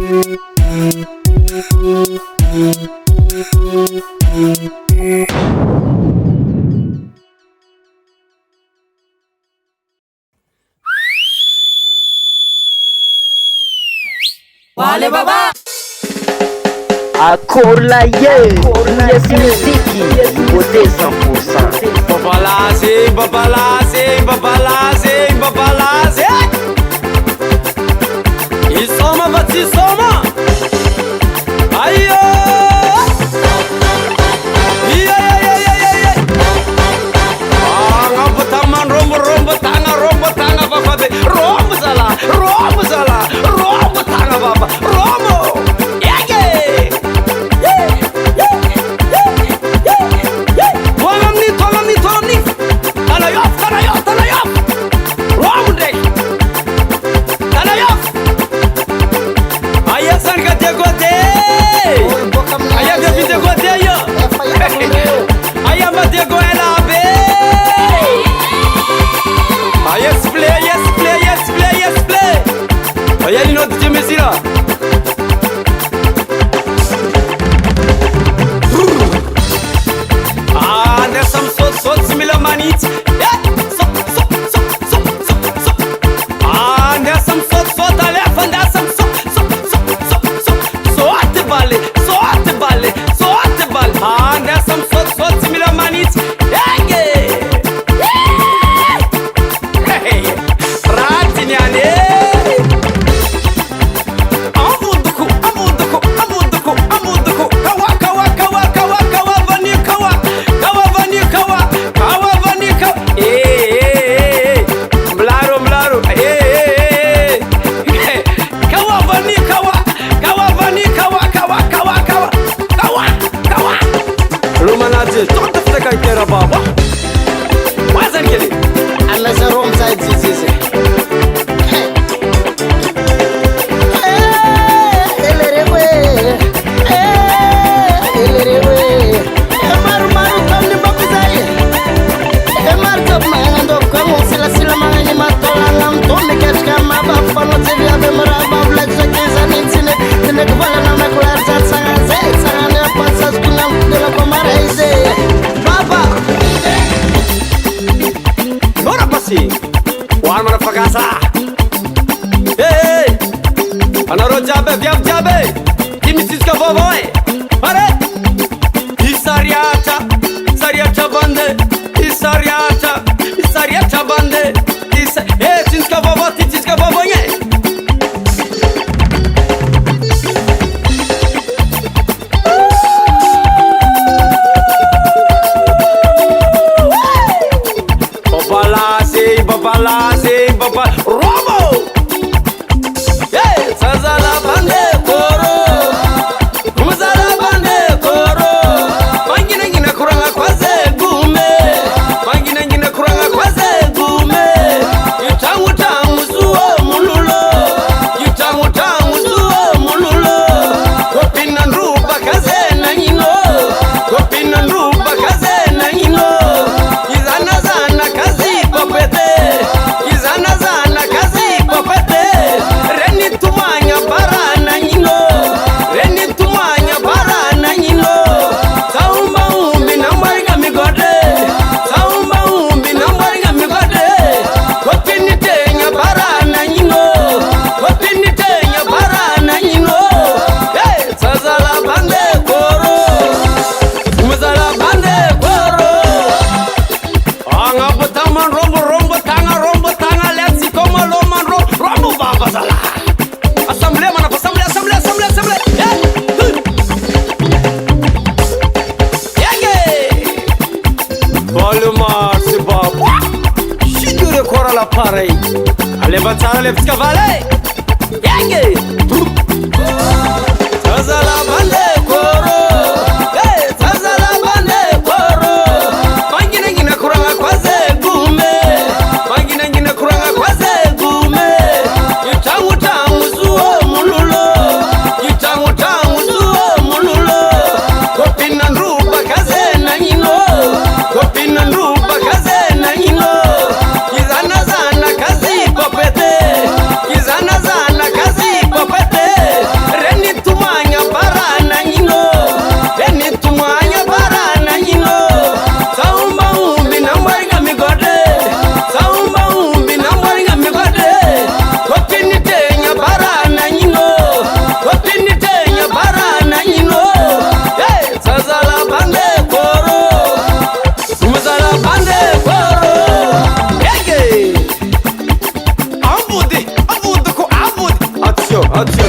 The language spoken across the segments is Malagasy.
Wale baba Akorlaye, yes muziki, beauté 100%. Babalaze, babalaze, babalaze, babalaze. Isoma bati soma. Ayo. Ngaputaman rombo tanga baba. Rombo zala, rombo tanga baba. Rombo. Yes, you know the Jimmy Zira. There's some so similar money. Yeah, so. There's some so left and there's some so at the valley. There's some so similar money. Baba, what's that getting? I'm as a wrong side disease. Wan mana fakasa. Hey, anaro jabe. Kimi siska boy. Are. Isariata bande. Isariata bande. Hey, siska bobo ye. Babalaze, Robo! Hey, Sazala Bande Koro! Muzala Bande Koro! Mangina Kuranga Kwaze Gume! Mangina Kuranga Kwaze Gume! Yutangu Zuo Mululo! Yutangu Zuo Mululo! Kopina Nruba Kaze Nangino! Kopina Nruba Kaze Nangino! Izana Kazi Popete! Zana kazi popete Reni tumanya bara na nyino Reni tumanya bara na nyino Saumba umbi na mwariga migode Saumba umbi na mwariga migode Kopini tenya bara na nyino Kopini tenya bara na nyino Hey, sazala bande koro Muzala bande koro Anga butaman rombo tanga Rombo baba zala. Assemblée mana assemblée. Volumar se baba. Shidure kora la parei. Ale batara le scavale. Yenge. Zala bande koro. Hey, zala bande koro. Mangina kuranga kwaze gume. Mangina kuranga kwaze gume. Yutangu zuo mululo. Kopina nruba kaze na nyino. Izana kazi popete. Izana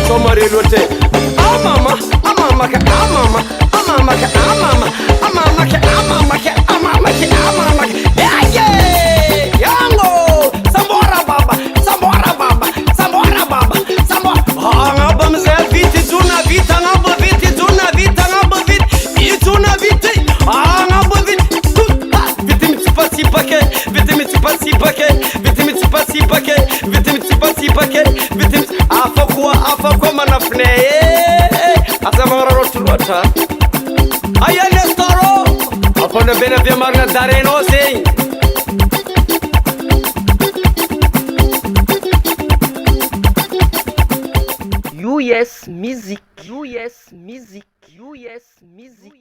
somari lote amama amama ka amama amama ka amama amama ka amama ka amama ka amama yeah yango sambora baba sambora baba sambora baba sambora ngaba mzee viti tuna vita ngaba viti tuna vita ngaba viti ituna viti ngaba viti viti mitipasi pake viti mitipasi pake viti mitipasi pake viti mitipasi pake viti afakwa manafne atamara rotulota ayane storo apone bene vya marna dareno sei US Music, US Music, US Music.